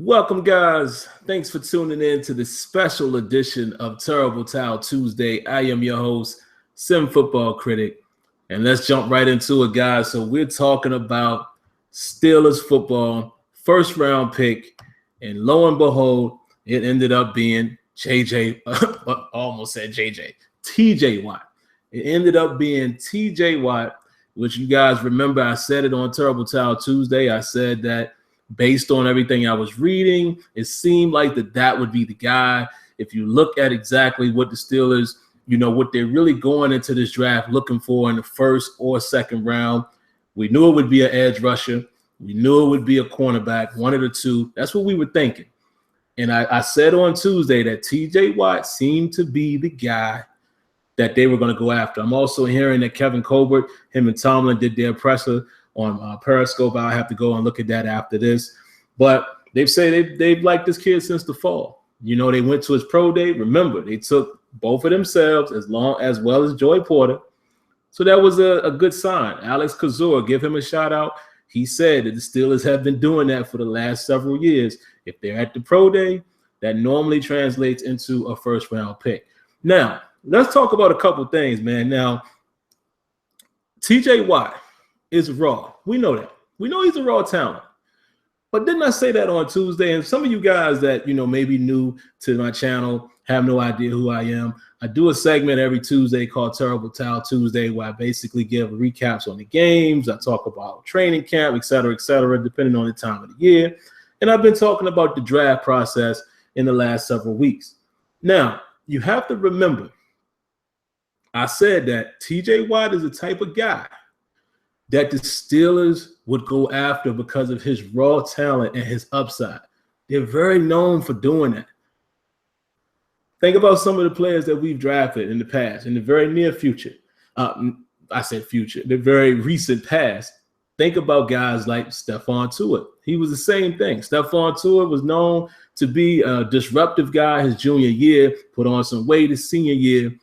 Welcome, guys. Thanks for tuning in to this special edition of Terrible Towel Tuesday. I am your host, SimFBallCritic, and let's jump right into it, guys. So we're talking about Steelers football, first round pick, and lo and behold, it ended up being TJ Watt. It ended up being TJ Watt, which you guys remember I said it on Terrible Towel Tuesday. I said that based on everything I was reading, it seemed like that would be the guy. If you look at exactly what the Steelers, what they're really going into this draft looking for in the first or second round, we knew it would be an edge rusher. We knew it would be a cornerback, one of the two. That's what we were thinking. And I said on Tuesday that TJ Watt seemed to be the guy that they were going to go after. I'm also hearing that Kevin Colbert, him and Tomlin did their presser on Periscope. I'll have to go and look at that after this. But they've said they've liked this kid since the fall. They went to his pro day. Remember, they took both of themselves as well as Joey Porter. So that was a good sign. Alex Kozora, give him a shout out. He said that the Steelers have been doing that for the last several years. If they're at the pro day, that normally translates into a first round pick. Now, let's talk about a couple things, man. Now, TJ Watt is raw. We know that. We know he's a raw talent. But didn't I say that on Tuesday? And some of you guys that, maybe new to my channel have no idea who I am. I do a segment every Tuesday called Terrible Towel Tuesday where I basically give recaps on the games. I talk about training camp, et cetera, depending on the time of the year. And I've been talking about the draft process in the last several weeks. Now, you have to remember, I said that TJ Watt is the type of guy that the Steelers would go after because of his raw talent and his upside. They're very known for doing that. Think about some of the players that we've drafted in the past, in the very near future. I said future, the very recent past. Think about guys like Stephon Tuitt. He was the same thing. Stephon Tuitt was known to be a disruptive guy his junior year, put on some weight his senior year.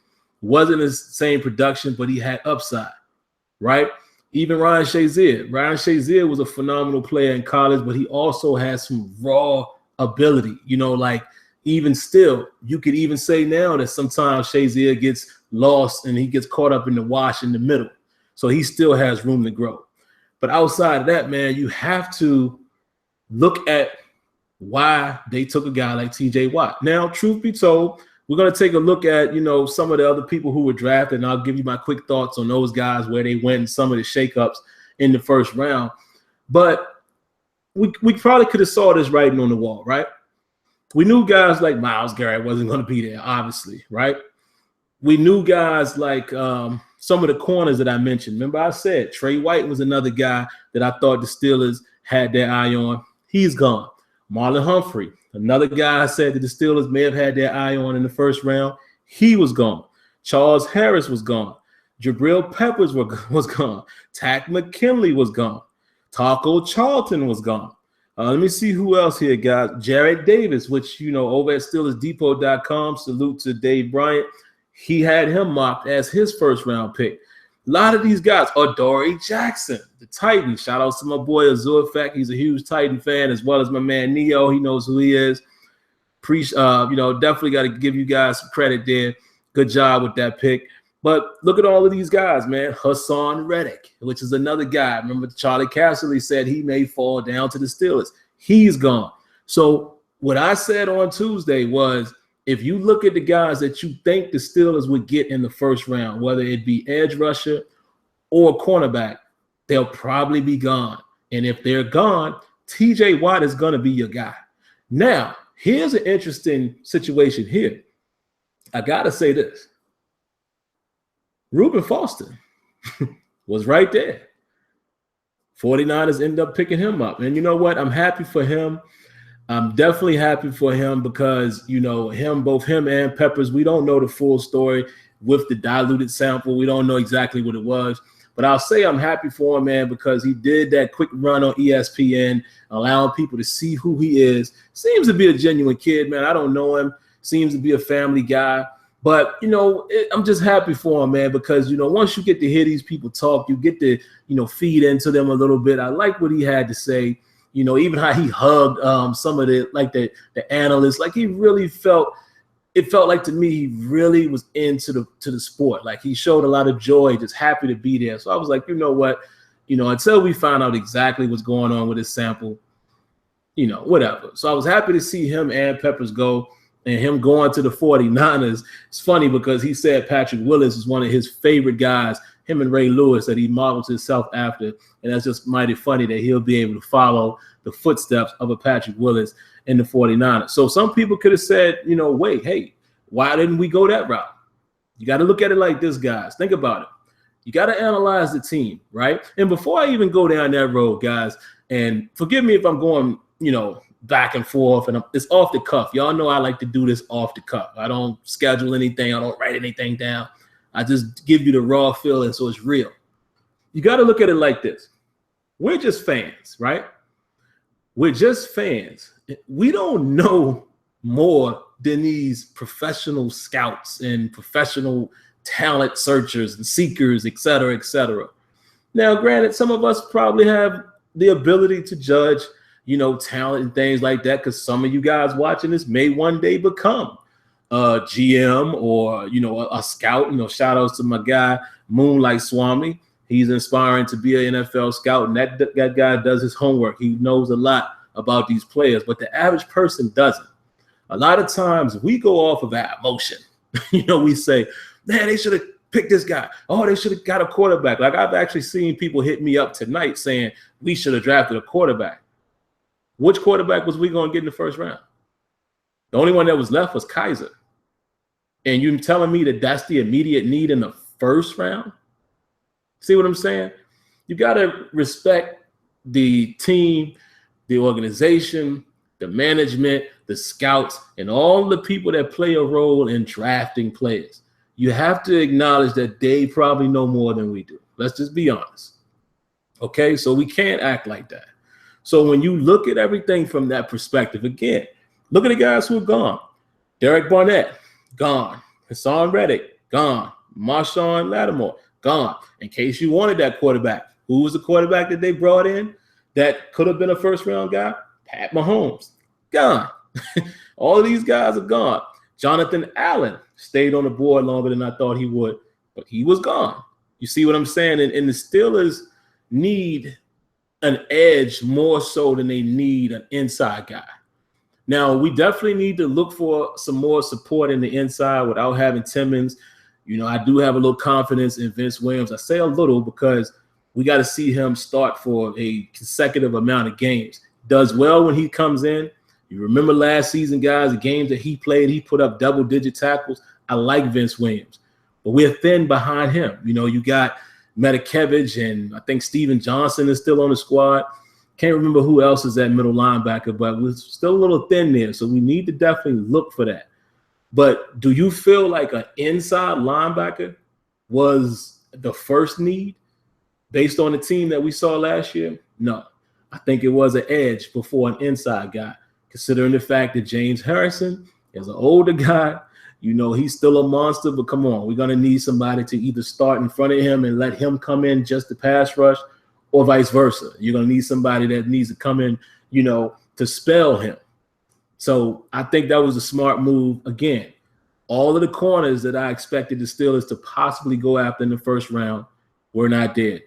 Wasn't the same production, but he had upside, right? Even Ryan Shazier. Ryan Shazier was a phenomenal player in college, but he also has some raw ability. Even still, you could even say now that sometimes Shazier gets lost and he gets caught up in the wash in the middle. So he still has room to grow. But outside of that, man, you have to look at why they took a guy like TJ Watt. Now, truth be told, we're going to take a look at, some of the other people who were drafted, and I'll give you my quick thoughts on those guys, where they went and some of the shakeups in the first round. But we probably could have saw this writing on the wall, right? We knew guys like Myles Garrett wasn't going to be there, obviously, right? We knew guys like some of the corners that I mentioned. Remember I said Trey White was another guy that I thought the Steelers had their eye on. He's gone. Marlon Humphrey, another guy I said that the Steelers may have had their eye on in the first round. He was gone. Charles Harris was gone. Jabril Peppers was gone. Tack McKinley was gone. Taco Charlton was gone. Let me see who else here, guys. Jared Davis, which, over at SteelersDepot.com, salute to Dave Bryant. He had him mocked as his first round pick. A lot of these guys. Adoree Jackson, the Titan. Shout out to my boy Azur Fact. He's a huge Titan fan, as well as my man Neo. He knows who he is. Definitely got to give you guys some credit there. Good job with that pick. But look at all of these guys, man. Hassan Reddick, which is another guy. Remember, Charlie Casserly said he may fall down to the Steelers. He's gone. So what I said on Tuesday was, if you look at the guys that you think the Steelers would get in the first round, whether it be edge rusher or cornerback, they'll probably be gone. And if they're gone, TJ Watt is going to be your guy. Now, here's an interesting situation here. I got to say this. Reuben Foster was right there. 49ers end up picking him up. And you know what? I'm happy for him. I'm definitely happy for him because, both him and Peppers, we don't know the full story with the diluted sample. We don't know exactly what it was. But I'll say I'm happy for him, man, because he did that quick run on ESPN, allowing people to see who he is. Seems to be a genuine kid, man. I don't know him. Seems to be a family guy. But, I'm just happy for him, man, because, once you get to hear these people talk, you get to, feed into them a little bit. I like what he had to say. even how he hugged some of the analysts. Like he really felt like to me he really was into the sport. Like he showed a lot of joy, just happy to be there. So I was like, you know what, until we find out exactly what's going on with his sample, whatever. So I was happy to see him and Peppers go, and him going to the 49ers. It's funny because he said Patrick Willis is one of his favorite guys, him and Ray Lewis, that he models himself after. And that's just mighty funny that he'll be able to follow the footsteps of a Patrick Willis in the 49ers. So some people could have said, wait, hey, why didn't we go that route? You got to look at it like this, guys. Think about it. You got to analyze the team, right? And before I even go down that road, guys, and forgive me if I'm going, back and forth, and it's off the cuff. Y'all know I like to do this off the cuff. I don't schedule anything. I don't write anything down. I just give you the raw feeling so it's real. You got to look at it like this. We're just fans, right? We're just fans. We don't know more than these professional scouts and professional talent searchers and seekers, et cetera, et cetera. Now, granted, some of us probably have the ability to judge talent and things like that, because some of you guys watching this may one day become a GM or, a scout. Shout outs to my guy, Moonlight Swami. He's inspiring to be an NFL scout, and that guy does his homework. He knows a lot about these players, but the average person doesn't. A lot of times we go off of our emotion. We say, man, they should have picked this guy. Oh, they should have got a quarterback. Like I've actually seen people hit me up tonight saying we should have drafted a quarterback. Which quarterback was we going to get in the first round? The only one that was left was Kaiser. And you're telling me that that's the immediate need in the first round? See what I'm saying? You got to respect the team, the organization, the management, the scouts, and all the people that play a role in drafting players. You have to acknowledge that they probably know more than we do. Let's just be honest. Okay? So we can't act like that. So when you look at everything from that perspective, again, look at the guys who are gone. Derek Barnett, gone. Hassan Reddick, gone. Marshawn Lattimore, gone. In case you wanted that quarterback, who was the quarterback that they brought in that could have been a first-round guy? Pat Mahomes, gone. All of these guys are gone. Jonathan Allen stayed on the board longer than I thought he would, but he was gone. You see what I'm saying? And the Steelers need an edge more so than they need an inside guy. Now, we definitely need to look for some more support in the inside without having Timmons. I do have a little confidence in Vince Williams. I say a little because we got to see him start for a consecutive amount of games. Does well when he comes in. You remember last season, guys, the games that he played, he put up double-digit tackles. I like Vince Williams, but we're thin behind him. You got Metakevich, and I think Steven Johnson is still on the squad. Can't remember who else is that middle linebacker, but we're still a little thin there, so we need to definitely look for that. But do you feel like an inside linebacker was the first need based on the team that we saw last year? No. I think it was an edge before an inside guy, considering the fact that James Harrison is an older guy. He's still a monster, but come on, we're going to need somebody to either start in front of him and let him come in just to pass rush, or vice versa. You're going to need somebody that needs to come in, to spell him. So I think that was a smart move. Again, all of the corners that I expected the Steelers to possibly go after in the first round were not there.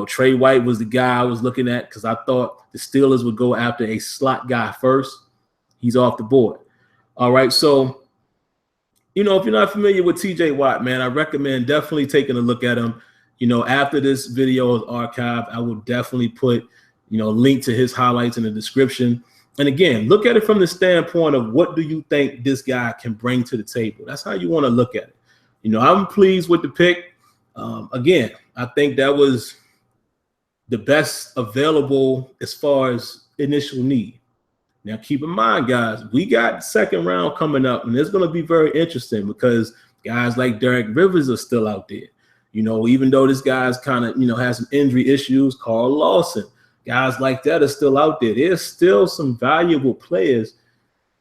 Trey White was the guy I was looking at because I thought the Steelers would go after a slot guy first. He's off the board. All right, so if you're not familiar with TJ Watt, man, I recommend definitely taking a look at him. After this video is archived, I will definitely put, link to his highlights in the description. And again, look at it from the standpoint of what do you think this guy can bring to the table? That's how you want to look at it. I'm pleased with the pick. Again, I think that was the best available as far as initial need. Now, keep in mind, guys, we got second round coming up, and it's going to be very interesting because guys like Derek Rivers are still out there. Even though this guy's kind of, has some injury issues, Carl Lawson, guys like that are still out there. There's still some valuable players.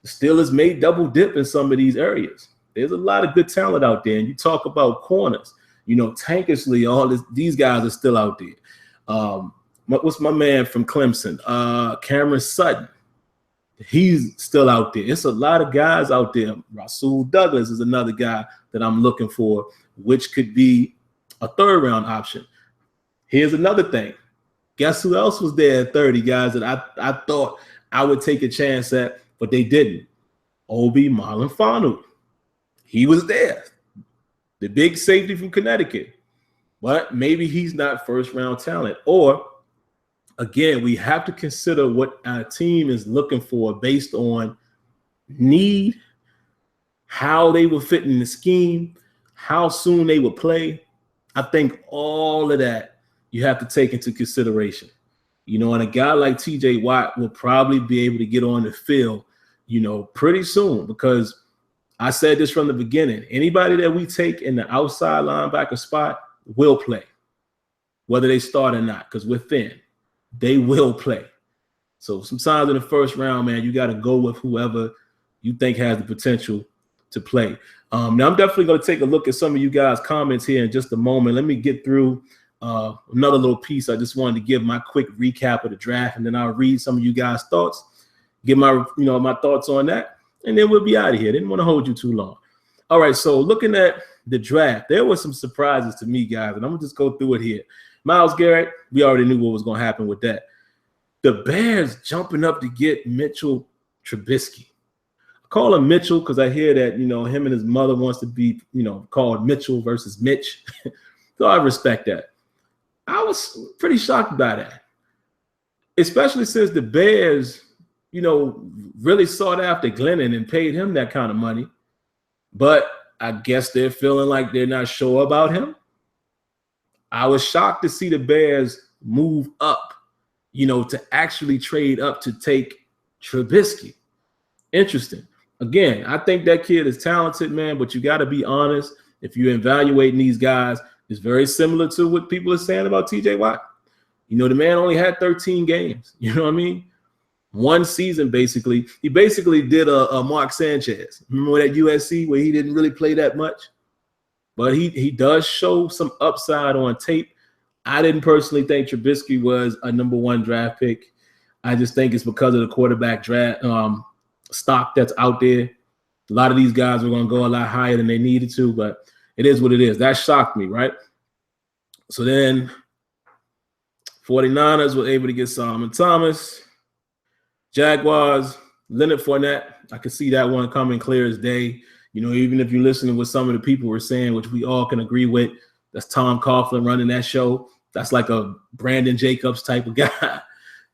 The Steelers may double dip in some of these areas. There's a lot of good talent out there. And you talk about corners, Tankersley, these guys are still out there. what's my man from Clemson? Cameron Sutton. He's still out there. It's a lot of guys out there. Rasul Douglas is another guy that I'm looking for, which could be a third-round option. Here's another thing. Guess who else was there at 30, guys, that I thought I would take a chance at, but they didn't? Obi Malinfanu. He was there. The big safety from Connecticut. But maybe he's not first-round talent. Or, again, we have to consider what our team is looking for based on need, how they will fit in the scheme, how soon they will play. I think all of that you have to take into consideration. You know, and a guy like TJ Watt will probably be able to get on the field, you know, pretty soon, because I said this from the beginning. Anybody that we take in the outside linebacker spot will play, whether they start or not, because we're thin. They will play. So sometimes in the first round, man, you got to go with whoever you think has the potential to play. Now, I'm definitely going to take a look at some of you guys' comments here in just a moment. Let me get through another little piece. I just wanted to give my quick recap of the draft, and then I'll read some of you guys' thoughts, give my thoughts on that, and then we'll be out of here. Didn't want to hold you too long. All right, so looking at the draft, there were some surprises to me, guys, and I'm going to just go through it here. Myles Garrett, we already knew what was going to happen with that. The Bears jumping up to get Mitchell Trubisky. I call him Mitchell because I hear that, you know, him and his mother wants to be, you know, called Mitchell versus Mitch. So I respect that. I was pretty shocked by that, especially since the Bears, you know, really sought after Glennon and paid him that kind of money. But I guess they're feeling like they're not sure about him. I was shocked to see the Bears move up, you know, to actually trade up to take Trubisky. Interesting. Again, I think that kid is talented, man, but you got to be honest. If you're evaluating these guys, it's very similar to what people are saying about TJ Watt. You know, the man only had 13 games. You know what I mean? One season, basically. He basically did a Mark Sanchez. Remember that USC where he didn't really play that much? But he does show some upside on tape. I didn't personally think Trubisky was a number one draft pick. I just think it's because of the quarterback draft stock that's out there. A lot of these guys were going to go a lot higher than they needed to, but it is what it is. That shocked me, right? So then 49ers were able to get Solomon Thomas. Jaguars, Leonard Fournette. I could see that one coming clear as day. You know, even if you're listening to what some of the people were saying, which we all can agree with, that's Tom Coughlin running that show. That's like a Brandon Jacobs type of guy.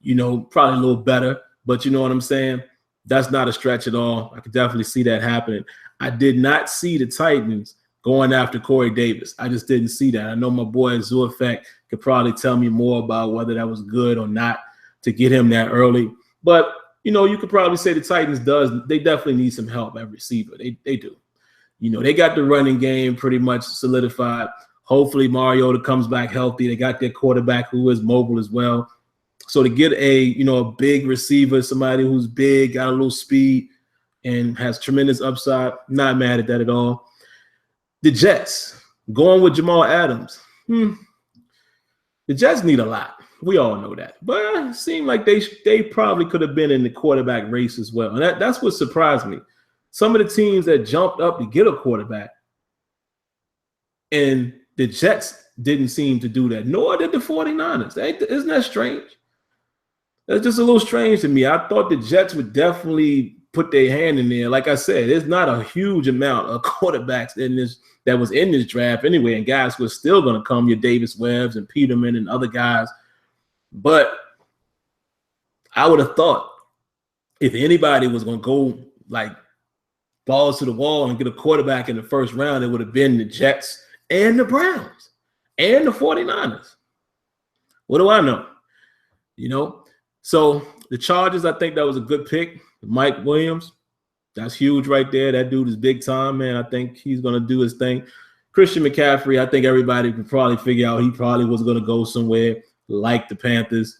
You know, probably a little better, but you know what I'm saying? That's not a stretch at all. I could definitely see that happening. I did not see the Titans going after Corey Davis. I just didn't see that. I know my boy Zuafek could probably tell me more about whether that was good or not to get him that early. But, you know, you could probably say the Titans they definitely need some help at receiver. They do. You know, they got the running game pretty much solidified. Hopefully Mariota comes back healthy. They got their quarterback who is mobile as well. So to get a big receiver, somebody who's big, got a little speed, and has tremendous upside, not mad at that at all. The Jets, going with Jamal Adams. The Jets need a lot. We all know that. But it seemed like they probably could have been in the quarterback race as well. And that's what surprised me. Some of the teams that jumped up to get a quarterback, and the Jets didn't seem to do that, nor did the 49ers. Isn't that strange? That's just a little strange to me. I thought the Jets would definitely put their hand in there. Like I said, there's not a huge amount of quarterbacks that was in this draft anyway, and guys who are still going to come, your Davis Webbs and Peterman and other guys. But I would have thought if anybody was going to go like balls to the wall and get a quarterback in the first round, it would have been the Jets and the Browns and the 49ers. What do I know? You know? So the Chargers, I think that was a good pick. Mike Williams, that's huge right there. That dude is big time, man. I think he's going to do his thing. Christian McCaffrey, I think everybody could probably figure out he probably was going to go somewhere like the Panthers.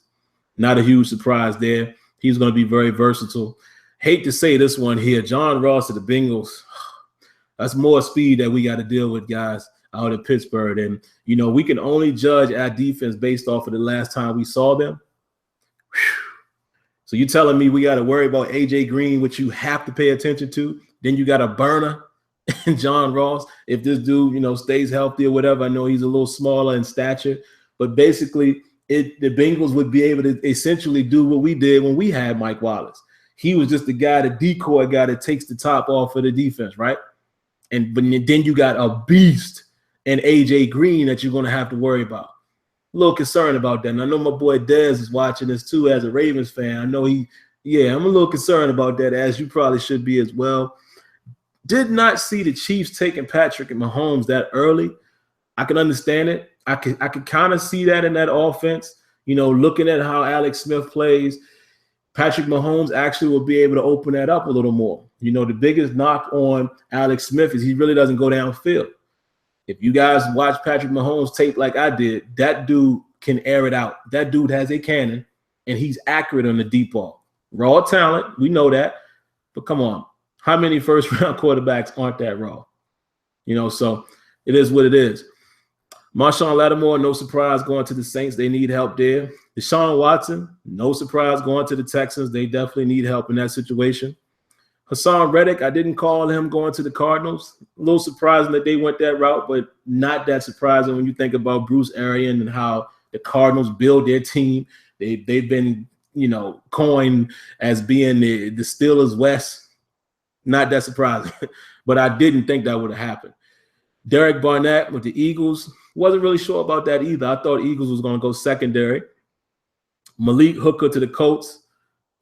Not a huge surprise there. He's going to be very versatile. Hate to say this one here. John Ross of the Bengals. That's more speed that we got to deal with, guys. out of Pittsburgh. And, you know, we can only judge our defense based off of the last time we saw them. Whew. So you're telling me we got to worry about A.J. Green, which you have to pay attention to. Then you got a burner and John Ross. If this dude, you know, stays healthy or whatever, I know he's a little smaller in stature. But basically, the Bengals would be able to essentially do what we did when we had Mike Wallace. He was just the guy, the decoy guy that takes the top off of the defense, right? But then you got a beast and A.J. Green that you're going to have to worry about. A little concerned about that. And I know my boy Dez is watching this too as a Ravens fan. I know I'm a little concerned about that, as you probably should be as well. Did not see the Chiefs taking Patrick and Mahomes that early. I can understand it. I could kind of see that in that offense. You know, looking at how Alex Smith plays, Patrick Mahomes actually will be able to open that up a little more. You know, the biggest knock on Alex Smith is he really doesn't go downfield. If you guys watch Patrick Mahomes tape like I did, that dude can air it out. That dude has a cannon, and he's accurate on the deep ball. Raw talent, we know that. But come on, how many first-round quarterbacks aren't that raw? You know, so it is what it is. Marshawn Lattimore, no surprise going to the Saints. They need help there. Deshaun Watson, no surprise going to the Texans. They definitely need help in that situation. Hassan Reddick, I didn't call him going to the Cardinals. A little surprising that they went that route, but not that surprising when you think about Bruce Arians and how the Cardinals build their team. They've been, you know, coined as being the Steelers West. Not that surprising, but I didn't think that would have happened. Derek Barnett with the Eagles, wasn't really sure about that either. I thought Eagles was going to go secondary. Malik Hooker to the Colts,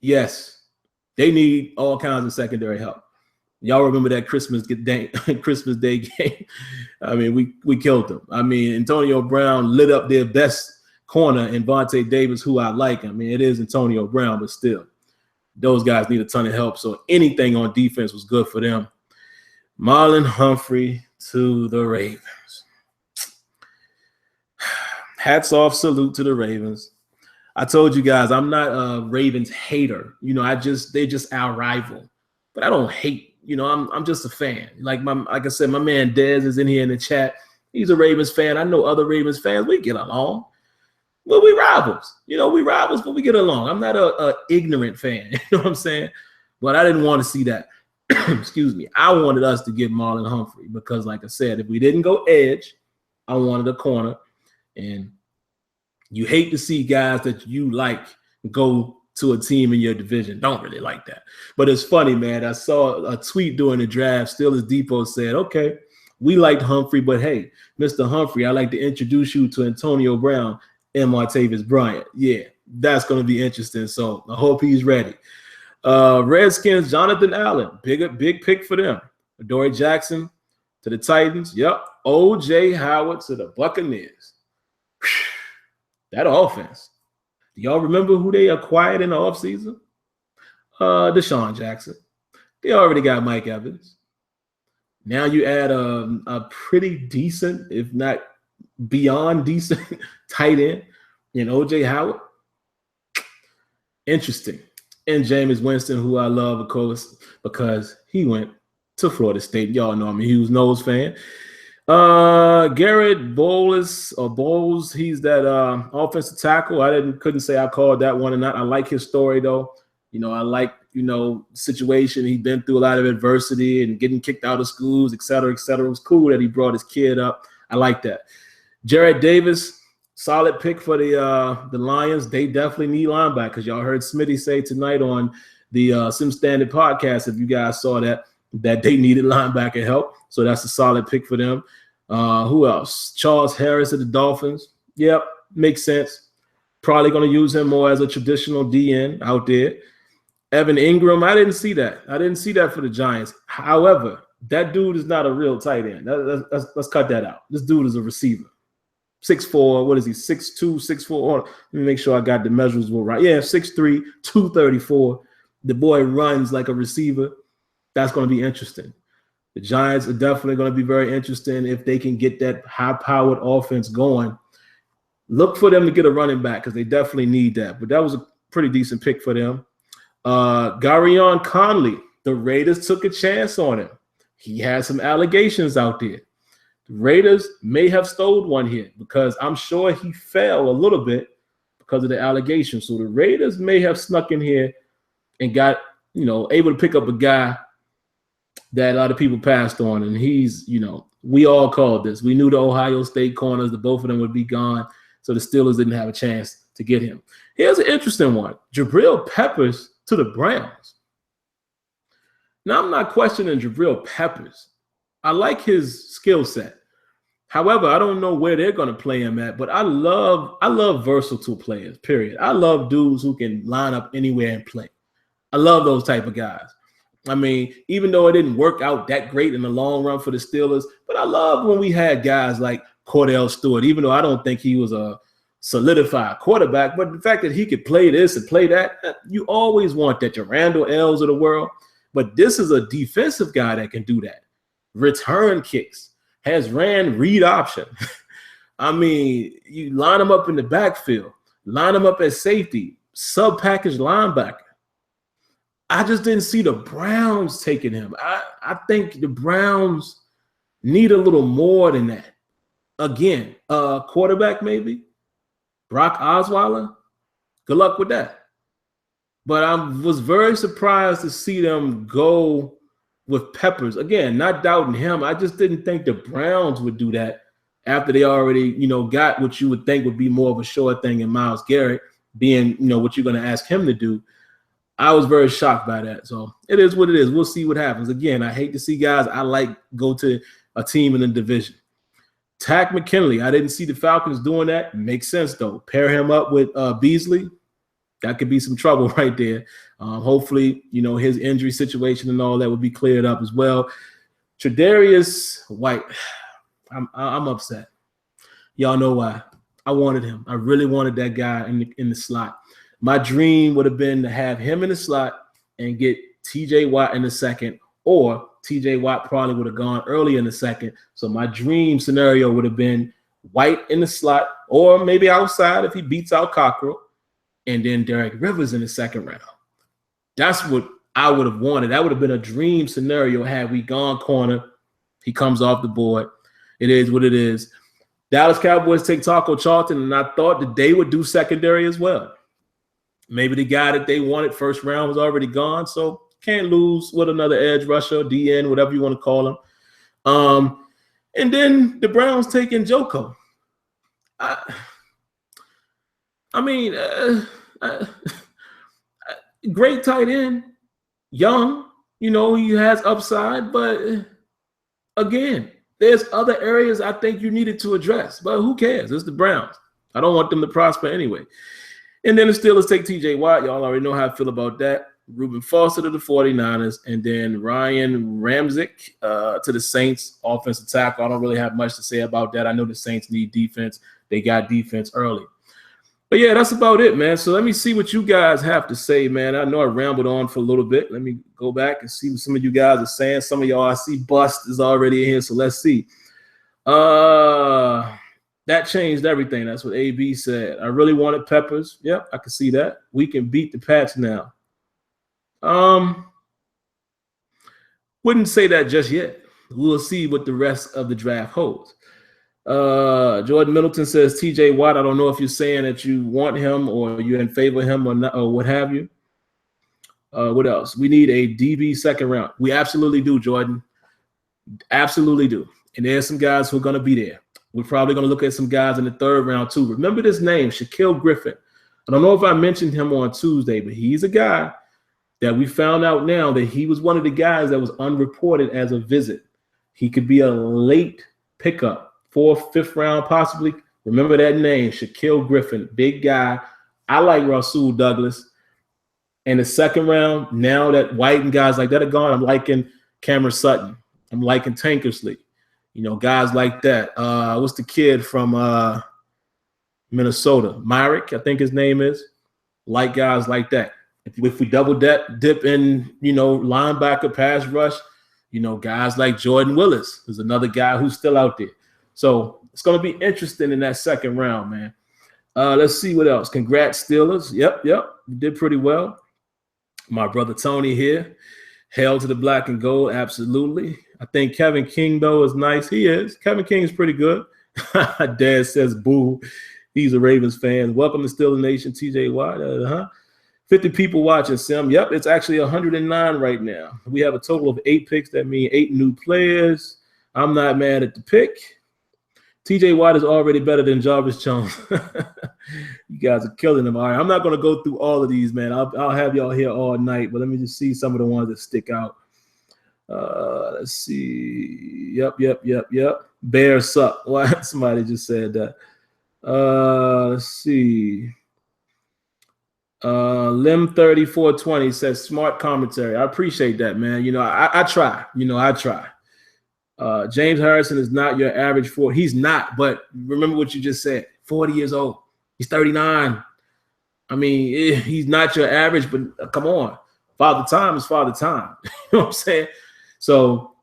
yes. They need all kinds of secondary help. Y'all remember that Christmas Day game? I mean, we killed them. I mean, Antonio Brown lit up their best corner in Vontae Davis, who I like. I mean, it is Antonio Brown, but still, those guys need a ton of help. So anything on defense was good for them. Marlon Humphrey to the Ravens. Hats off, salute to the Ravens. I told you guys I'm not a Ravens hater. You know, they're just our rival. But I don't hate. You know, I'm just a fan. Like I said, my man Dez is in here in the chat. He's a Ravens fan. I know other Ravens fans. We get along. Well, we rivals. You know, we rivals, but we get along. I'm not a ignorant fan. You know what I'm saying? But I didn't want to see that. Excuse me. I wanted us to get Marlon Humphrey because, like I said, if we didn't go edge, I wanted a corner. And you hate to see guys that you like go to a team in your division. Don't really like that. But it's funny, man. I saw a tweet during the draft. Steelers Depot said, okay, we liked Humphrey, but hey, Mr. Humphrey, I'd like to introduce you to Antonio Brown and Martavis Bryant. Yeah, that's going to be interesting. So I hope he's ready. Redskins, Jonathan Allen, big pick for them. Adoree Jackson to the Titans. Yep. O.J. Howard to the Buccaneers. That offense. Do y'all remember who they acquired in the offseason? Deshaun Jackson. They already got Mike Evans. Now you add a pretty decent, if not beyond decent, tight end in O.J. Howard. Interesting. And Jameis Winston, who I love, of course, because he went to Florida State. Y'all know I'm a huge Nose fan. Garrett Bowles, he's that offensive tackle. Couldn't say I called that one or not. I like his story though. You know, I like, situation. He's been through a lot of adversity and getting kicked out of schools, et cetera, et cetera. It was cool that he brought his kid up. I like that. Jared Davis, solid pick for the Lions. They definitely need linebackers. Y'all heard Smitty say tonight on the Sim Standard podcast, if you guys saw that they needed linebacker help. So that's a solid pick for them. Who else? Charles Harris of the Dolphins. Yep, makes sense. Probably going to use him more as a traditional DN out there. Evan Ingram, I didn't see that. I didn't see that for the Giants. However, that dude is not a real tight end. Let's cut that out. This dude is a receiver. 6'4", what is he? 6'2", 6'4". Let me make sure I got the measures right. Yeah, 6'3", 234. The boy runs like a receiver. That's going to be interesting. The Giants are definitely going to be very interesting if they can get that high-powered offense going. Look for them to get a running back because they definitely need that. But that was a pretty decent pick for them. Garion Conley, the Raiders took a chance on him. He had some allegations out there. Raiders may have stole one here because I'm sure he fell a little bit because of the allegations. So the Raiders may have snuck in here and got, able to pick up a guy that a lot of people passed on. And he's, we all called this. We knew the Ohio State corners, the both of them would be gone. So the Steelers didn't have a chance to get him. Here's an interesting one. Jabril Peppers to the Browns. Now, I'm not questioning Jabril Peppers. I like his skill set. However, I don't know where they're going to play him at, but I love versatile players, period. I love dudes who can line up anywhere and play. I love those type of guys. I mean, even though it didn't work out that great in the long run for the Steelers, but I love when we had guys like Cordell Stewart, even though I don't think he was a solidified quarterback, but the fact that he could play this and play that, you always want that, your Randall L's of the world. But this is a defensive guy that can do that. Return kicks. Has ran read option. I mean, you line him up in the backfield, line him up at safety, sub-package linebacker. I just didn't see the Browns taking him. I think the Browns need a little more than that. Again, quarterback maybe, Brock Osweiler. Good luck with that. But I was very surprised to see them go with Peppers. Again, not doubting him. I just didn't think the Browns would do that after they already, got what you would think would be more of a sure thing in Myles Garrett being, what you're going to ask him to do. I was very shocked by that. So it is what it is. We'll see what happens. Again, I hate to see guys I like go to a team in the division. Tack McKinley. I didn't see the Falcons doing that. Makes sense, though. Pair him up with Beasley. That could be some trouble right there. Hopefully, his injury situation and all that would be cleared up as well. Tre'Davious White, I'm upset. Y'all know why. I wanted him. I really wanted that guy in the slot. My dream would have been to have him in the slot and get T.J. Watt in the second, or T.J. Watt probably would have gone early in the second. So my dream scenario would have been White in the slot, or maybe outside if he beats out Cockrell, and then Derek Rivers in the second round. That's what I would have wanted. That would have been a dream scenario had we gone corner. He comes off the board. It is what it is. Dallas Cowboys take Taco Charlton, and I thought that they would do secondary as well. Maybe the guy that they wanted first round was already gone, so can't lose with another edge rusher, DN, whatever you want to call him. And then the Browns taking Joko. Great tight end, young, he has upside, but again, there's other areas I think you needed to address, but who cares? It's the Browns. I don't want them to prosper anyway. And then the Steelers take T.J. Watt. Y'all already know how I feel about that. Reuben Foster to the 49ers, and then Ryan Ramczyk to the Saints, offensive tackle. I don't really have much to say about that. I know the Saints need defense. They got defense early. But, yeah, that's about it, man. So let me see what you guys have to say, man. I know I rambled on for a little bit. Let me go back and see what some of you guys are saying. Some of y'all, I see Bust is already in here, so let's see. That changed everything. That's what AB said. I really wanted Peppers. Yep, I can see that. We can beat the Pats now. Wouldn't say that just yet. We'll see what the rest of the draft holds. Jordan Middleton says TJ Watt. I don't know if you're saying that you want him or you're in favor of him or not, or what have you. What else? We need a DB second round. We absolutely do, Jordan. Absolutely do. And there's some guys who are going to be there. We're probably going to look at some guys in the third round too. Remember this name, Shaquille Griffin. I don't know if I mentioned him on Tuesday, but he's a guy that we found out now that he was one of the guys that was unreported as a visit. He could be a late pickup, 4th, 5th round possibly. Remember that name, Shaquille Griffin, big guy. I like Rasul Douglas. In the second round, now that White and guys like that are gone, I'm liking Cameron Sutton. I'm liking Tankersley. Guys like that. What's the kid from Minnesota? Myrick, I think his name is. Like guys like that. If we double dip in, linebacker, pass rush, guys like Jordan Willis is another guy who's still out there. So it's going to be interesting in that second round, man. Let's see what else. Congrats, Steelers. Yep. You did pretty well. My brother Tony here. Hail to the black and gold, absolutely. I think Kevin King, though, is nice. He is. Kevin King is pretty good. Dad says, boo. He's a Ravens fan. Welcome to Steelers Nation, TJ Watt. 50 people watching, Sim. Yep, it's actually 109 right now. We have a total of 8 picks. That means 8 new players. I'm not mad at the pick. TJ Watt is already better than Jarvis Jones. You guys are killing him. All right, I'm not going to go through all of these, man. I'll have y'all here all night, but let me just see some of the ones that stick out. Let's see. Yep. Bears suck. Why? Somebody just said that. Let's see. Lim3420 says smart commentary. I appreciate that, man. You know, I try. I try. James Harrison is not your average 40. He's not, but remember what you just said. 40 years old. He's 39. I mean, he's not your average, but come on. Father time is father time. You know what I'm saying? So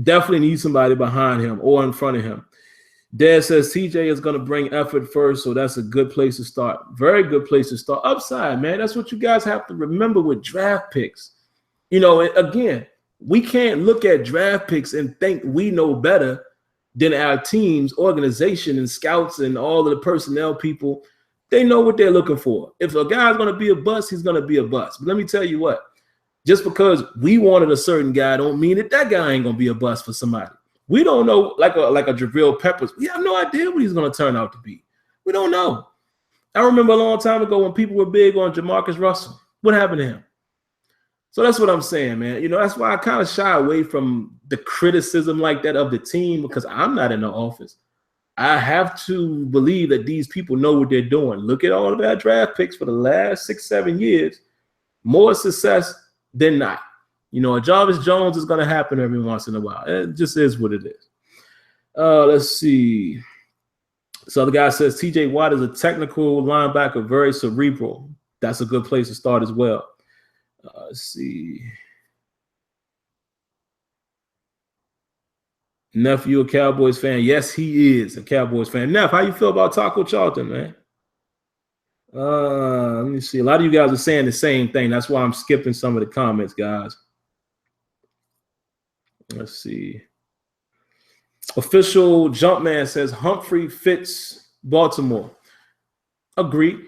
definitely need somebody behind him or in front of him. Dad says TJ is going to bring effort first, so that's a good place to start. Very good place to start. Upside, man. That's what you guys have to remember with draft picks. You know, again, we can't look at draft picks and think we know better than our teams, organization, and scouts and all of the personnel people. They know what they're looking for. If a guy's going to be a bust, he's going to be a bust. But let me tell you what, just because we wanted a certain guy don't mean that guy ain't going to be a bust for somebody. We don't know, like a Jabril Peppers. We have no idea what he's going to turn out to be. We don't know. I remember a long time ago when people were big on Jamarcus Russell. What happened to him? So that's what I'm saying, man. You know, that's why I kind of shy away from the criticism like that of the team, because I'm not in the office. I have to believe that these people know what they're doing. Look at all of our draft picks for the last 6-7 years. More success than not. You know, a Jarvis Jones is going to happen every once in a while. It just is what it is. Let's see. So the guy says TJ Watt is a technical linebacker, very cerebral. That's a good place to start as well. Let's see. Nephew, a Cowboys fan. Yes, he is a Cowboys fan. Neff, how you feel about Taco Charlton, man? Let me see. A lot of you guys are saying the same thing. That's why I'm skipping some of the comments, guys. Let's see. Official Jumpman says Humphrey fits Baltimore. Agreed.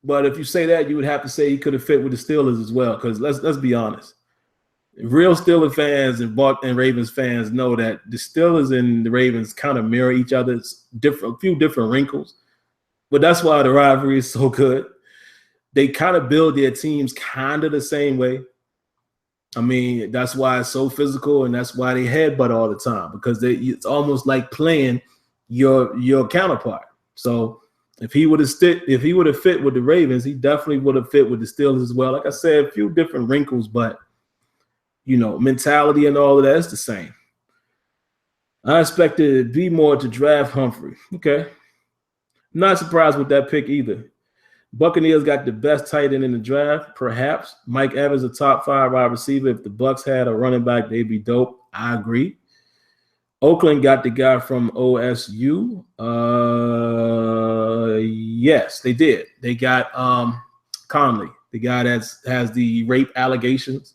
But if you say that, you would have to say he could have fit with the Steelers as well, because let's be honest. Real Steelers fans and Ravens fans know that the Steelers and the Ravens kind of mirror each other. It's a few different wrinkles. But that's why the rivalry is so good. They kind of build their teams kind of the same way. I mean, that's why it's so physical, and that's why they headbutt all the time, because it's almost like playing your counterpart. So if he would have fit with the Ravens, he definitely would have fit with the Steelers as well. Like I said, a few different wrinkles, but you know, mentality and all of that is the same. I expected B more to draft Humphrey. Okay. Not surprised with that pick either. Buccaneers got the best tight end in the draft, perhaps. Mike Evans, a top 5 wide receiver. If the Bucs had a running back, they'd be dope. I agree. Oakland got the guy from OSU. Yes, they did. They got Conley, the guy that has the rape allegations.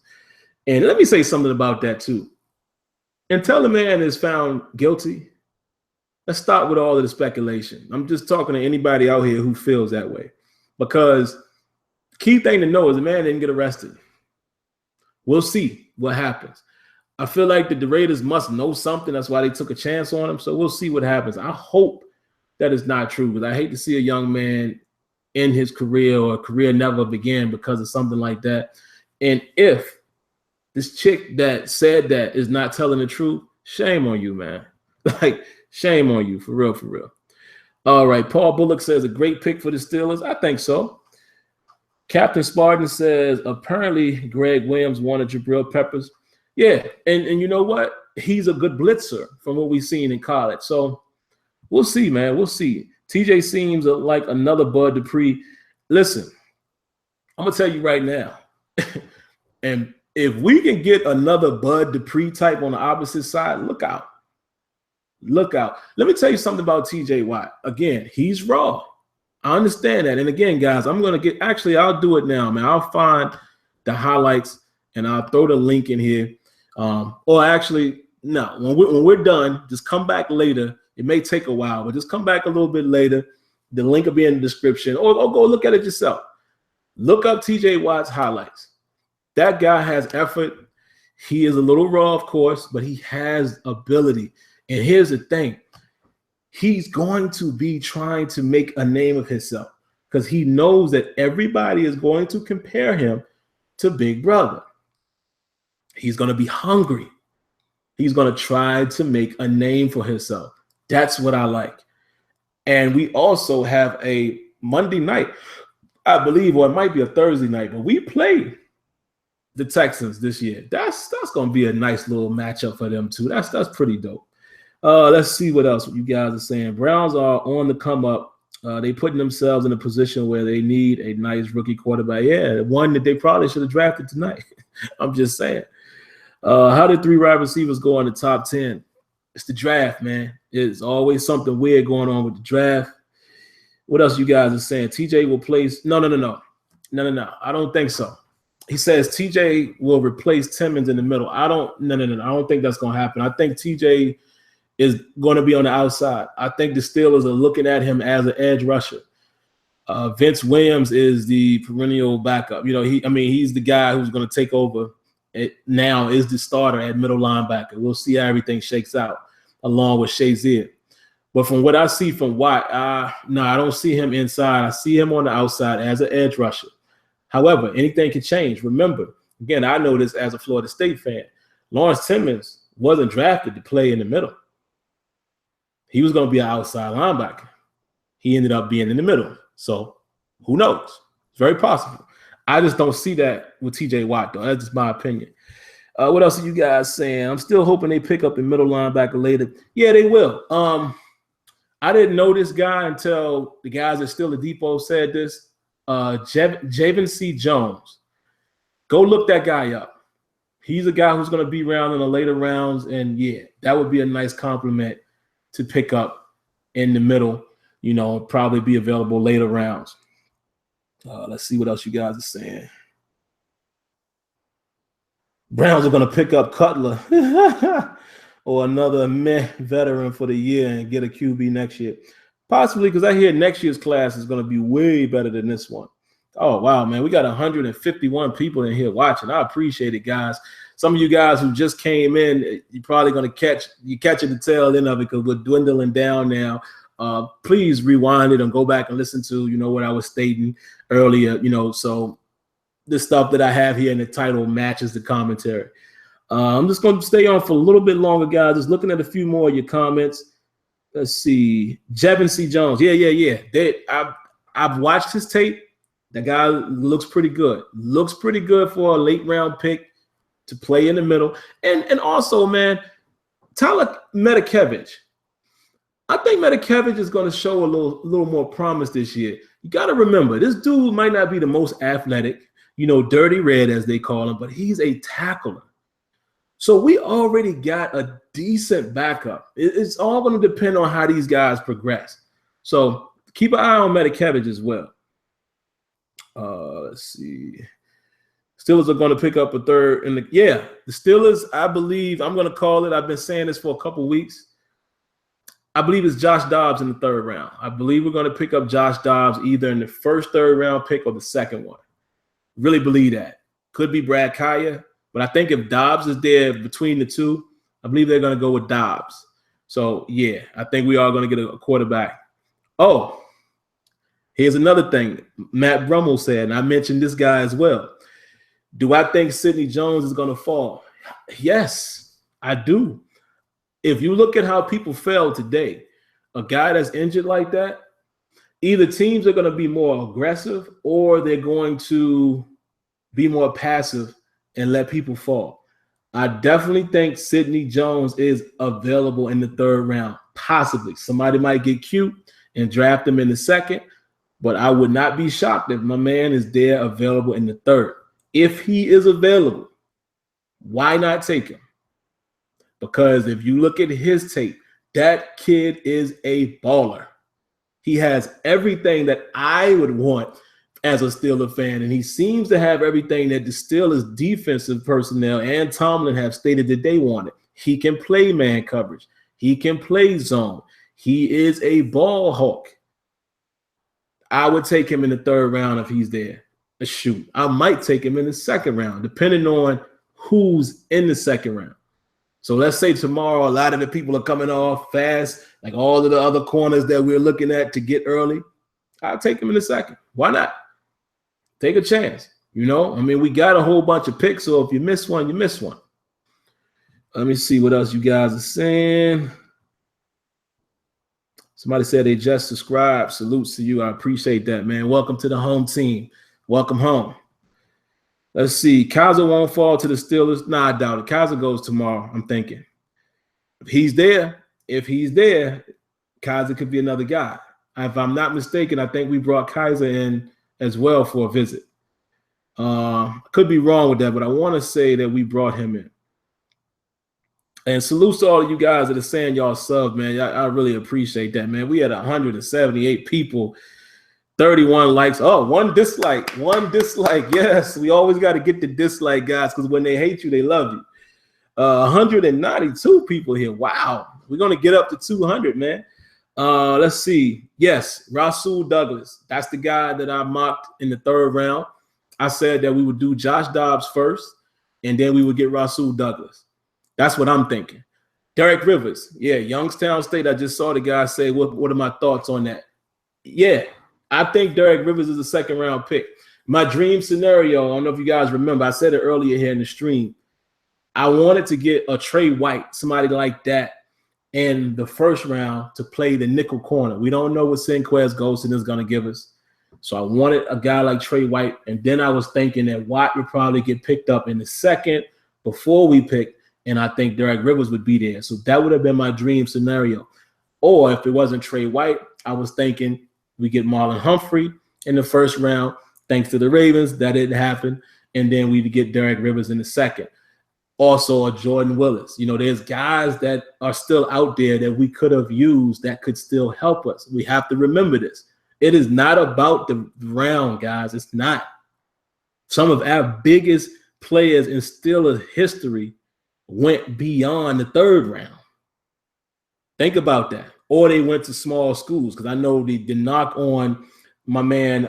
And let me say something about that too. Until the man is found guilty, let's start with all of the speculation. I'm just talking to anybody out here who feels that way. Because the key thing to know is the man didn't get arrested. We'll see what happens. I feel like the Raiders must know something. That's why they took a chance on him. So we'll see what happens. I hope that is not true, because I hate to see a young man in his career or a career never began because of something like that. And if this chick that said that is not telling the truth, shame on you, man. Like, shame on you, for real, for real. All right, Paul Bullock says a great pick for the Steelers. I think so. Captain Spartan says apparently Greg Williams wanted Jabril Peppers. Yeah, and you know what? He's a good blitzer from what we've seen in college. So we'll see, man. We'll see. TJ seems like another Bud Dupree. Listen, I'm going to tell you right now, and if we can get another Bud Dupree type on the opposite side, look out. Look out. Let me tell you something about TJ Watt. Again, he's raw. I understand that. And again, guys, I'll do it now, man. I'll find the highlights and I'll throw the link in here. Or actually, no, when we're done, just come back later. It may take a while, but just come back a little bit later. The link will be in the description, or go look at it yourself. Look up TJ Watt's highlights. That guy has effort. He is a little raw, of course, but he has ability. And here's the thing. He's going to be trying to make a name of himself because he knows that everybody is going to compare him to Big Brother. He's going to be hungry. He's going to try to make a name for himself. That's what I like. And we also have a Monday night, I believe, or it might be a Thursday night, but we played the Texans this year. That's going to be a nice little matchup for them too. That's pretty dope. Let's see what else you guys are saying. Browns are on the come up. They putting themselves in a position where they need a nice rookie quarterback. Yeah, one that they probably should have drafted tonight. I'm just saying. How did 3 wide receivers go in the top 10? It's the draft, man. It's always something weird going on with the draft. What else you guys are saying? TJ will place. No. I don't think so. He says TJ will replace Timmons in the middle. I don't think that's going to happen. I think TJ is going to be on the outside. I think the Steelers are looking at him as an edge rusher. Vince Williams is the perennial backup. He's the guy who's going to take over. It now is the starter at middle linebacker. We'll see how everything shakes out along with Shazier. But from what I see from Watt, I don't see him inside. I see him on the outside as an edge rusher. However, anything can change. Remember, again, I know this as a Florida State fan. Lawrence Timmons wasn't drafted to play in the middle. He was going to be an outside linebacker. He ended up being in the middle. So who knows? It's very possible. I just don't see that with TJ Watt, though. That's just my opinion. What else are you guys saying? I'm still hoping they pick up the middle linebacker later. Yeah, they will. I didn't know this guy until the guys at Still a Depot said this. Javon C. Jones. Go look that guy up. He's a guy who's going to be around in the later rounds, and yeah, that would be a nice compliment to pick up in the middle. Probably be available later rounds. Let's see what else you guys are saying. Browns are going to pick up Cutler or another veteran for the year and get a QB next year. Possibly, because I hear next year's class is going to be way better than this one. Oh, wow, man. We got 151 people in here watching. I appreciate it, guys. Some of you guys who just came in, you're probably going to catch the tail end of it because we're dwindling down now. Please rewind it and go back and listen to, what I was stating earlier, so the stuff that I have here in the title matches the commentary. I'm just going to stay on for a little bit longer, guys. Just looking at a few more of your comments. Let's see. Javon C. Jones. Yeah. I've watched his tape. The guy looks pretty good. Looks pretty good for a late round pick to play in the middle. And also, man, Tyler Medikevich. I think Medikevich is going to show a little more promise this year. You got to remember, this dude might not be the most athletic, dirty red as they call him, but he's a tackler. So we already got a decent backup. It's all going to depend on how these guys progress. So keep an eye on Medikevich as well. Let's see. Steelers are going to pick up a third. The Steelers, I believe, I'm going to call it. I've been saying this for a couple weeks. I believe it's Josh Dobbs in the third round. I believe we're going to pick up Josh Dobbs either in the first third round pick or the second one. Really believe that. Could be Brad Kaya, but I think if Dobbs is there between the two, I believe they're going to go with Dobbs. So, yeah, I think we are going to get a quarterback. Oh, here's another thing Matt Brummel said, and I mentioned this guy as well. Do I think Sidney Jones is going to fall? Yes, I do. If you look at how people fell today, a guy that's injured like that, either teams are going to be more aggressive or they're going to be more passive and let people fall. I definitely think Sidney Jones is available in the third round. Possibly. Somebody might get cute and draft him in the second, but I would not be shocked if my man is there available in the third. If he is available, why not take him? Because if you look at his tape, that kid is a baller. He has everything that I would want as a Steelers fan, and he seems to have everything that the Steelers defensive personnel and Tomlin have stated that they wanted. He can play man coverage. He can play zone. He is a ball hawk. I would take him in the 3rd round if he's there. Shoot, I might take him in the 2nd round, depending on who's in the 2nd round. So let's say tomorrow a lot of the people are coming off fast, like all of the other corners that we're looking at to get early. I'll take him in the 2nd. Why not? Take a chance. You know, I mean, we got a whole bunch of picks, so if you miss one, you miss one. Let me see what else you guys are saying. Somebody said they just subscribed. Salutes to you. I appreciate that, man. Welcome to the home team. Welcome home. Let's see. Kaiser won't fall to the Steelers. Nah, I doubt it. Kaiser goes tomorrow, I'm thinking. If he's there, Kaiser could be another guy. If I'm not mistaken, I think we brought Kaiser in as well for a visit. Could be wrong with that, but I want to say that we brought him in. And salutes to all of you guys that are saying y'all sub, man. I really appreciate that, man. We had 178 people, 31 likes. Oh, one dislike. Yes, we always got to get the dislike, guys, because when they hate you, they love you. 192 people here. Wow. We're going to get up to 200, man. Let's see. Yes, Rasul Douglas. That's the guy that I mocked in the 3rd round. I said that we would do Josh Dobbs first, and then we would get Rasul Douglas. That's what I'm thinking. Derek Rivers. Yeah, Youngstown State. I just saw the guy say, what are my thoughts on that? Yeah, I think Derek Rivers is a 2nd round pick. My dream scenario, I don't know if you guys remember, I said it earlier here in the stream. I wanted to get a Trey White, somebody like that, in the 1st round to play the nickel corner. We don't know what Sinquez Golson is going to give us. So I wanted a guy like Trey White, and then I was thinking that Watt would probably get picked up in the 2nd before we picked, and I think Derek Rivers would be there. So that would have been my dream scenario. Or if it wasn't Trey White, I was thinking we get Marlon Humphrey in the 1st round. Thanks to the Ravens, that didn't happen. And then we'd get Derek Rivers in the 2nd. Also, a Jordan Willis. You know, there's guys that are still out there that we could have used that could still help us. We have to remember this. It is not about the round, guys. It's not. Some of our biggest players in Steelers history went beyond the 3rd round. Think about that. Or they went to small schools, because I know the knock on my man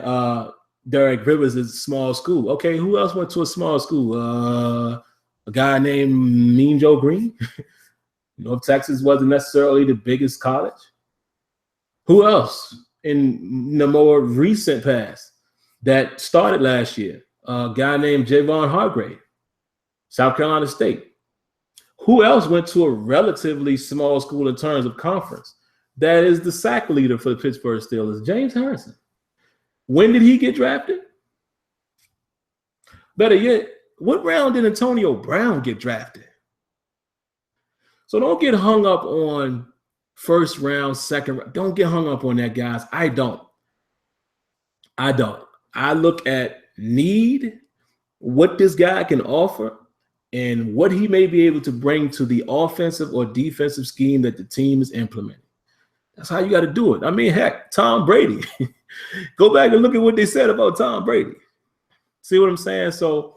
Derek Rivers is a small school. Okay, who else went to a small school? A guy named Mean Joe Green. North Texas wasn't necessarily the biggest college. Who else in the more recent past that started last year? A guy named Javon Hargrave, South Carolina State. Who else went to a relatively small school in terms of conference? That is the sack leader for the Pittsburgh Steelers, James Harrison. When did he get drafted? Better yet, what round did Antonio Brown get drafted? So don't get hung up on 1st round, 2nd round. Don't get hung up on that, guys. I don't. I look at need, what this guy can offer, and what he may be able to bring to the offensive or defensive scheme that the team is implementing. That's how you got to do it. I mean, heck, Tom Brady. Go back and look at what they said about Tom Brady. See what I'm saying? So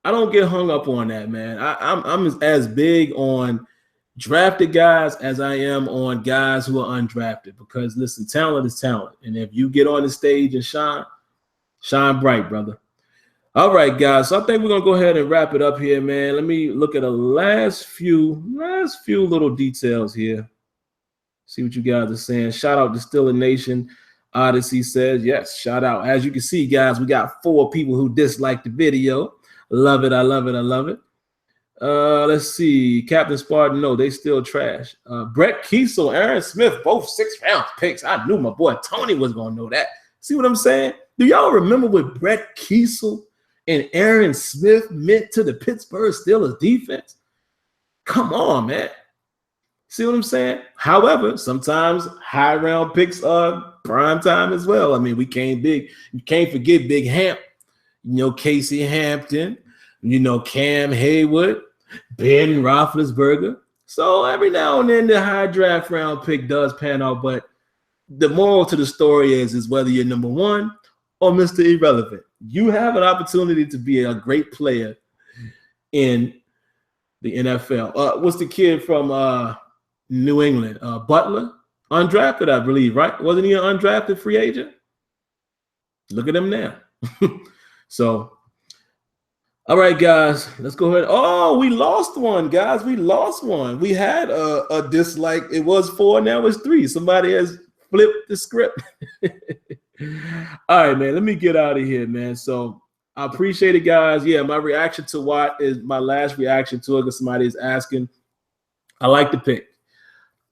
I don't get hung up on that, man. I'm as big on drafted guys as I am on guys who are undrafted, because, listen, talent is talent. And if you get on the stage and shine bright, brother. All right, guys. So I think we're going to go ahead and wrap it up here, man. Let me look at the last few little details here. See what you guys are saying. Shout out to Steeler Nation. Odyssey says, yes, shout out. As you can see, guys, we got 4 people who disliked the video. Love it. I love it. Let's see. Captain Spartan, no, they still trash. Brett Kiesel, Aaron Smith, both 6th round picks. I knew my boy Tony was going to know that. See what I'm saying? Do y'all remember what Brett Kiesel and Aaron Smith meant to the Pittsburgh Steelers defense? Come on, man. See what I'm saying? However, sometimes high round picks are prime time as well. I mean, we came big. You can't forget Big Hamp. You know, Casey Hampton. You know, Cam Haywood, Ben Roethlisberger. So every now and then the high draft round pick does pan out. But the moral to the story is whether you're number 1 or Mr. Irrelevant. You have an opportunity to be a great player in the NFL. What's the kid from New England? Butler, undrafted, I believe, right? Wasn't he an undrafted free agent? Look at him now. So, all right, guys, let's go ahead. Oh, we lost one, guys. We lost one. We had a dislike. It was 4, now it's 3. Somebody has flipped the script. All right, man, let me get out of here, man. So I appreciate it, guys. Yeah, my reaction to Watt is my last reaction to it because somebody is asking. I like the pick.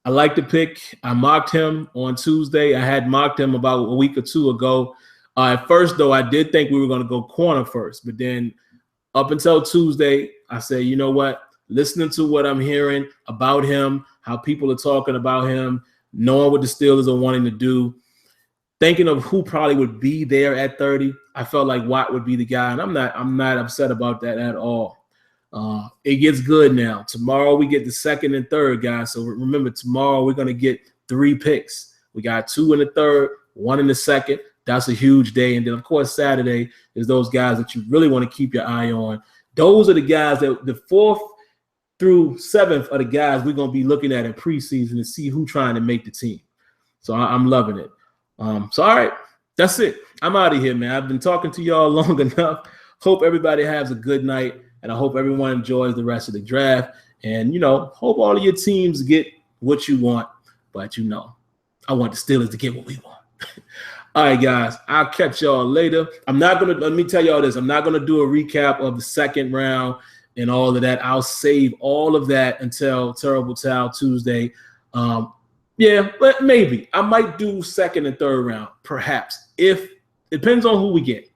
I mocked him on Tuesday. I had mocked him about a week or 2 ago. At first, though, I did think we were going to go corner first. But then up until Tuesday, I said, you know what? Listening to what I'm hearing about him, how people are talking about him, knowing what the Steelers are wanting to do, thinking of who probably would be there at 30, I felt like Watt would be the guy, and I'm not upset about that at all. It gets good now. Tomorrow we get the 2nd and 3rd, guys. So remember, tomorrow we're gonna get 3 picks. We got 2 in the 3rd, 1 in the 2nd. That's a huge day. And then of course Saturday is those guys that you really want to keep your eye on. Those are the guys that the 4th through 7th are the guys we're gonna be looking at in preseason to see who's trying to make the team. So I'm loving it. So, all right, that's it. I'm out of here, man. I've been talking to y'all long enough. Hope everybody has a good night, and I hope everyone enjoys the rest of the draft. And, hope all of your teams get what you want. But, I want the Steelers to get what we want. All right, guys, I'll catch y'all later. Let me tell y'all this. I'm not going to do a recap of the 2nd round and all of that. I'll save all of that until Terrible Towel Tuesday. Yeah, but maybe I might do 2nd and 3rd round, perhaps. If it depends on who we get.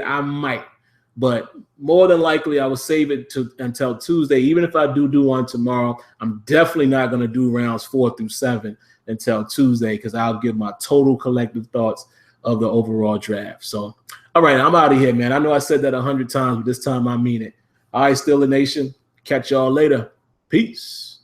I might, but more than likely I will save it until Tuesday. Even if I do one tomorrow, I'm definitely not going to do rounds 4 through 7 until Tuesday because I'll give my total collective thoughts of the overall draft. So, all right, I'm out of here, man. I know I said that 100 times, but this time I mean it. All right, Steeler Nation. Catch y'all later. Peace.